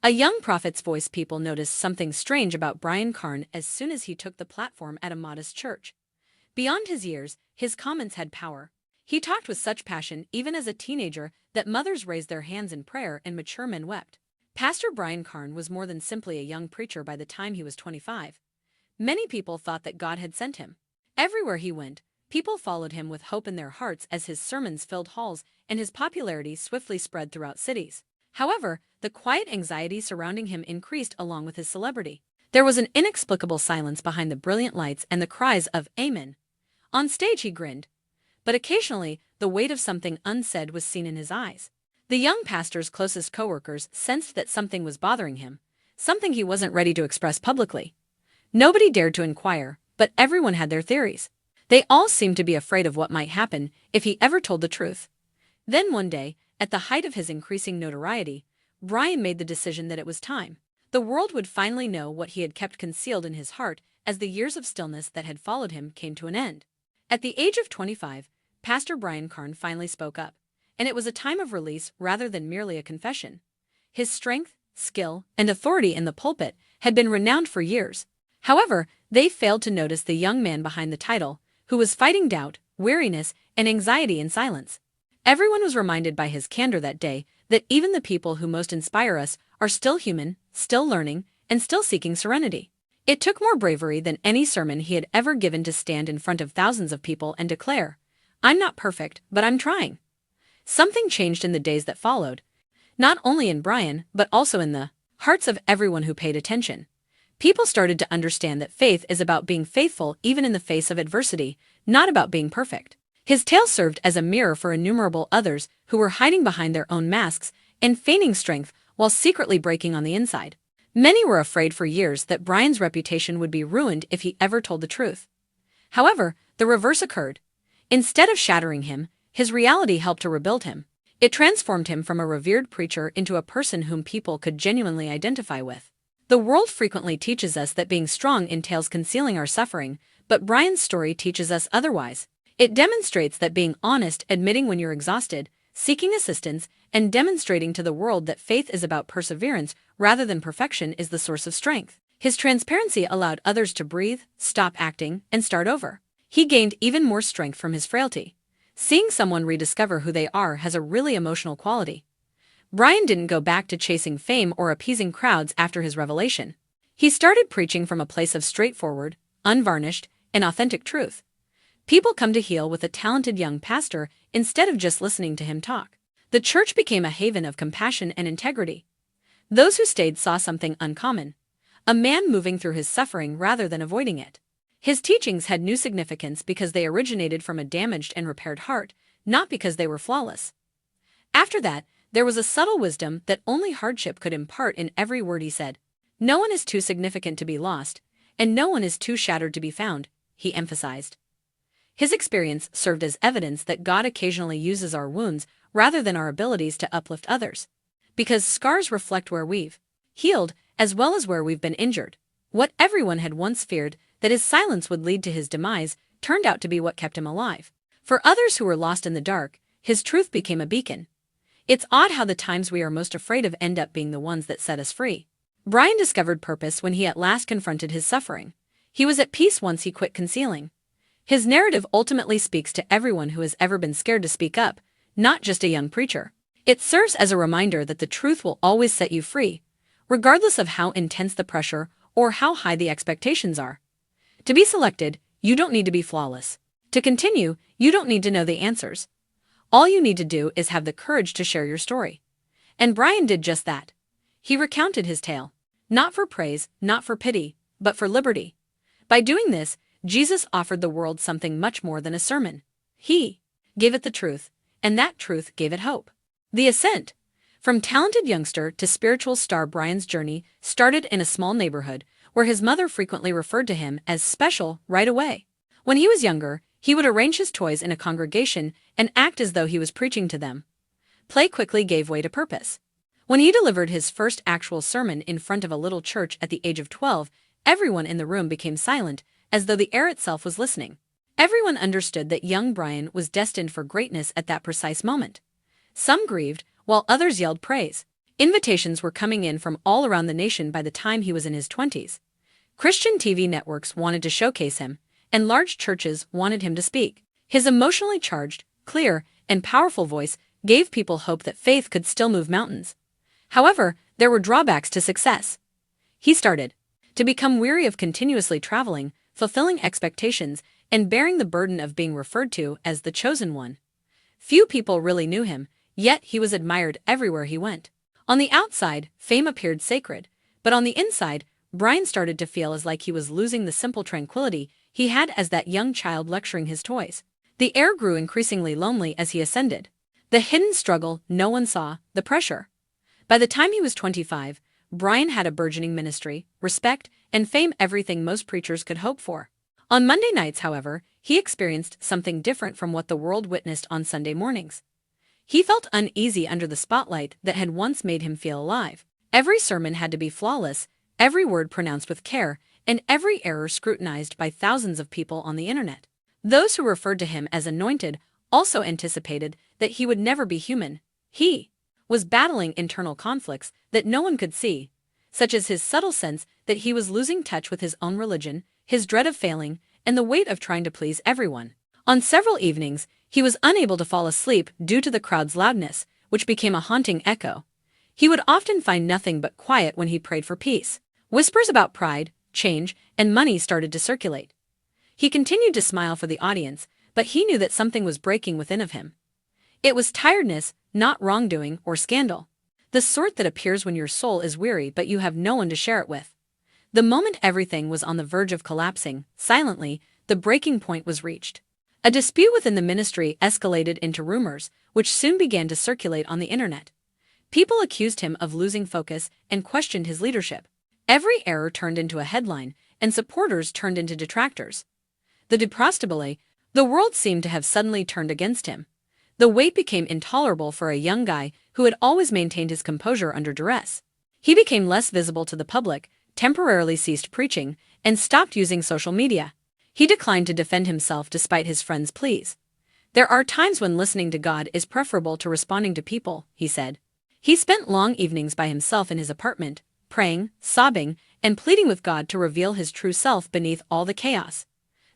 A young prophet's voice. People noticed something strange about Brian Carn as soon as he took the platform at a modest church. Beyond his years, his comments had power. He talked with such passion even as a teenager that mothers raised their hands in prayer and mature men wept. Pastor Brian Carn was more than simply a young preacher by the time he was 25. Many people thought that God had sent him. Everywhere he went, people followed him with hope in their hearts as his sermons filled halls and his popularity swiftly spread throughout cities. However, the quiet anxiety surrounding him increased along with his celebrity. There was an inexplicable silence behind the brilliant lights and the cries of "Amen." On stage he grinned, but occasionally the weight of something unsaid was seen in his eyes. The young pastor's closest coworkers sensed that something was bothering him, something he wasn't ready to express publicly. Nobody dared to inquire, but everyone had their theories. They all seemed to be afraid of what might happen if he ever told the truth. Then one day, at the height of his increasing notoriety, Brian made the decision that it was time. The world would finally know what he had kept concealed in his heart as the years of stillness that had followed him came to an end. At the age of 25, Pastor Brian Carn finally spoke up, and it was a time of release rather than merely a confession. His strength, skill, and authority in the pulpit had been renowned for years. However, they failed to notice the young man behind the title, who was fighting doubt, weariness, and anxiety in silence. Everyone was reminded by his candor that day that even the people who most inspire us are still human, still learning, and still seeking serenity. It took more bravery than any sermon he had ever given to stand in front of thousands of people and declare, "I'm not perfect, but I'm trying." Something changed in the days that followed, not only in Brian, but also in the hearts of everyone who paid attention. People started to understand that faith is about being faithful even in the face of adversity, not about being perfect. His tale served as a mirror for innumerable others who were hiding behind their own masks and feigning strength while secretly breaking on the inside. Many were afraid for years that Brian's reputation would be ruined if he ever told the truth. However, the reverse occurred. Instead of shattering him, his reality helped to rebuild him. It transformed him from a revered preacher into a person whom people could genuinely identify with. The world frequently teaches us that being strong entails concealing our suffering, but Brian's story teaches us otherwise. It demonstrates that being honest, admitting when you're exhausted, seeking assistance, and demonstrating to the world that faith is about perseverance rather than perfection is the source of strength. His transparency allowed others to breathe, stop acting, and start over. He gained even more strength from his frailty. Seeing someone rediscover who they are has a really emotional quality. Brian didn't go back to chasing fame or appeasing crowds after his revelation. He started preaching from a place of straightforward, unvarnished, and authentic truth. People come to heal with a talented young pastor instead of just listening to him talk. The church became a haven of compassion and integrity. Those who stayed saw something uncommon, a man moving through his suffering rather than avoiding it. His teachings had new significance because they originated from a damaged and repaired heart, not because they were flawless. After that, there was a subtle wisdom that only hardship could impart in every word he said. No one is too significant to be lost, and no one is too shattered to be found, he emphasized. His experience served as evidence that God occasionally uses our wounds rather than our abilities to uplift others. Because scars reflect where we've healed as well as where we've been injured. What everyone had once feared, that his silence would lead to his demise, turned out to be what kept him alive. For others who were lost in the dark, his truth became a beacon. It's odd how the times we are most afraid of end up being the ones that set us free. Brian discovered purpose when he at last confronted his suffering. He was at peace once he quit concealing. His narrative ultimately speaks to everyone who has ever been scared to speak up, not just a young preacher. It serves as a reminder that the truth will always set you free, regardless of how intense the pressure or how high the expectations are. To be selected, you don't need to be flawless. To continue, you don't need to know the answers. All you need to do is have the courage to share your story. And Brian did just that. He recounted his tale, not for praise, not for pity, but for liberty. By doing this, Jesus offered the world something much more than a sermon. He gave it the truth, and that truth gave it hope. The ascent. From talented youngster to spiritual star, Brian's journey started in a small neighborhood where his mother frequently referred to him as special right away. When he was younger, he would arrange his toys in a congregation and act as though he was preaching to them. Play quickly gave way to purpose. When he delivered his first actual sermon in front of a little church at the age of 12, everyone in the room became silent, as though the air itself was listening. Everyone understood that young Brian was destined for greatness at that precise moment. Some grieved, while others yelled praise. Invitations were coming in from all around the nation by the time he was in his 20s. Christian TV networks wanted to showcase him, and large churches wanted him to speak. His emotionally charged, clear, and powerful voice gave people hope that faith could still move mountains. However, there were drawbacks to success. He started to become weary of continuously traveling, fulfilling expectations, and bearing the burden of being referred to as the chosen one. Few people really knew him, yet he was admired everywhere he went. On the outside, fame appeared sacred, but on the inside, Brian started to feel as like he was losing the simple tranquility he had as that young child lecturing his toys. The air grew increasingly lonely as he ascended. The hidden struggle no one saw, the pressure. By the time he was 25, Brian had a burgeoning ministry, respect, and fame, everything most preachers could hope for. On Monday nights, however, he experienced something different from what the world witnessed on Sunday mornings. He felt uneasy under the spotlight that had once made him feel alive. Every sermon had to be flawless, every word pronounced with care, and every error scrutinized by thousands of people on the internet. Those who referred to him as anointed also anticipated that he would never be human. He was battling internal conflicts that no one could see, such as his subtle sense that he was losing touch with his own religion, his dread of failing, and the weight of trying to please everyone. On several evenings, he was unable to fall asleep due to the crowd's loudness, which became a haunting echo. He would often find nothing but quiet when he prayed for peace. Whispers about pride, change, and money started to circulate. He continued to smile for the audience, but he knew that something was breaking within of him. It was tiredness, not wrongdoing or scandal. The sort that appears when your soul is weary but you have no one to share it with. The moment everything was on the verge of collapsing, silently, the breaking point was reached. A dispute within the ministry escalated into rumors, which soon began to circulate on the internet. People accused him of losing focus and questioned his leadership. Every error turned into a headline, and supporters turned into detractors. The world seemed to have suddenly turned against him. The weight became intolerable for a young guy who had always maintained his composure under duress. He became less visible to the public, temporarily ceased preaching, and stopped using social media. He declined to defend himself despite his friends' pleas. "There are times when listening to God is preferable to responding to people," he said. He spent long evenings by himself in his apartment, praying, sobbing, and pleading with God to reveal his true self beneath all the chaos.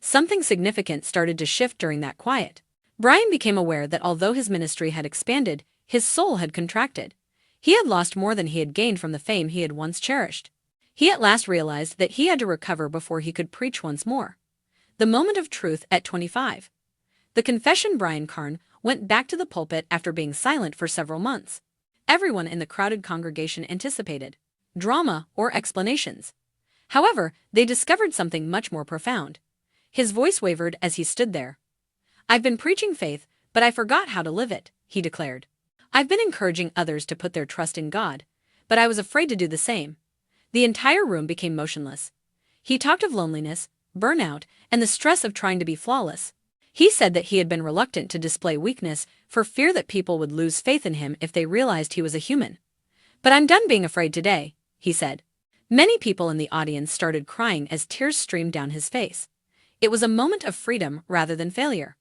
Something significant started to shift during that quiet. Brian became aware that although his ministry had expanded, his soul had contracted. He had lost more than he had gained from the fame he had once cherished. He at last realized that he had to recover before he could preach once more. The moment of truth at 25. The confession. Brian Carn went back to the pulpit after being silent for several months. Everyone in the crowded congregation anticipated drama or explanations. However, they discovered something much more profound. His voice wavered as he stood there. "I've been preaching faith, but I forgot how to live it," he declared. "I've been encouraging others to put their trust in God, but I was afraid to do the same." The entire room became motionless. He talked of loneliness, burnout, and the stress of trying to be flawless. He said that he had been reluctant to display weakness for fear that people would lose faith in him if they realized he was a human. "But I'm done being afraid today," he said. Many people in the audience started crying as tears streamed down his face. It was a moment of freedom rather than failure.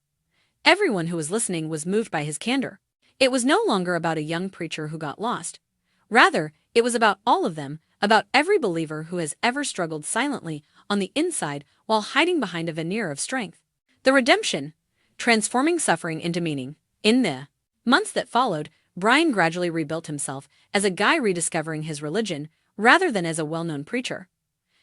Everyone who was listening was moved by his candor. It was no longer about a young preacher who got lost. Rather, it was about all of them, about every believer who has ever struggled silently on the inside while hiding behind a veneer of strength. The redemption, transforming suffering into meaning. In the months that followed, Brian gradually rebuilt himself as a guy rediscovering his religion rather than as a well-known preacher.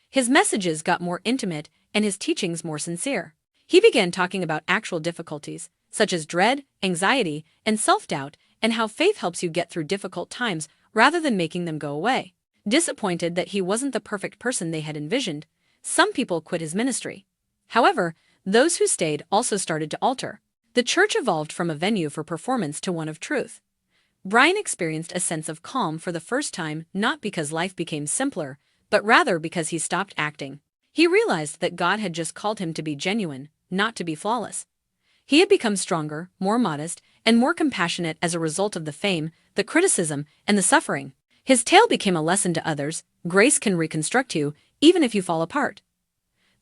His messages got more intimate and his teachings more sincere. He began talking about actual difficulties, such as dread, anxiety, and self-doubt, and how faith helps you get through difficult times rather than making them go away. Disappointed that he wasn't the perfect person they had envisioned, some people quit his ministry. However, those who stayed also started to alter. The church evolved from a venue for performance to one of truth. Brian experienced a sense of calm for the first time, not because life became simpler, but rather because he stopped acting. He realized that God had just called him to be genuine, not to be flawless. He had become stronger, more modest, and more compassionate as a result of the fame, the criticism, and the suffering. His tale became a lesson to others: grace can reconstruct you, even if you fall apart.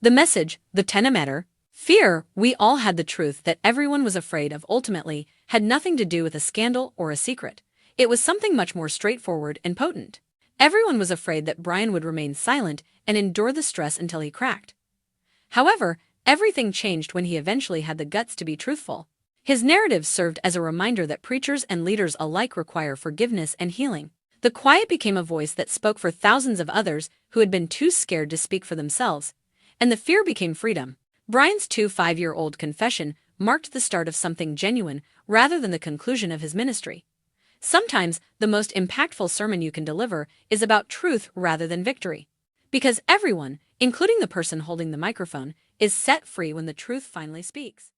The message, the tenor, fear, we all had the truth that everyone was afraid of ultimately had nothing to do with a scandal or a secret. It was something much more straightforward and potent. Everyone was afraid that Brian would remain silent and endure the stress until he cracked. However, everything changed when he eventually had the guts to be truthful. His narrative served as a reminder that preachers and leaders alike require forgiveness and healing. The quiet became a voice that spoke for thousands of others who had been too scared to speak for themselves, and the fear became freedom. Brian's 5-year-old confession marked the start of something genuine rather than the conclusion of his ministry. Sometimes, the most impactful sermon you can deliver is about truth rather than victory. Because everyone, including the person holding the microphone, is set free when the truth finally speaks.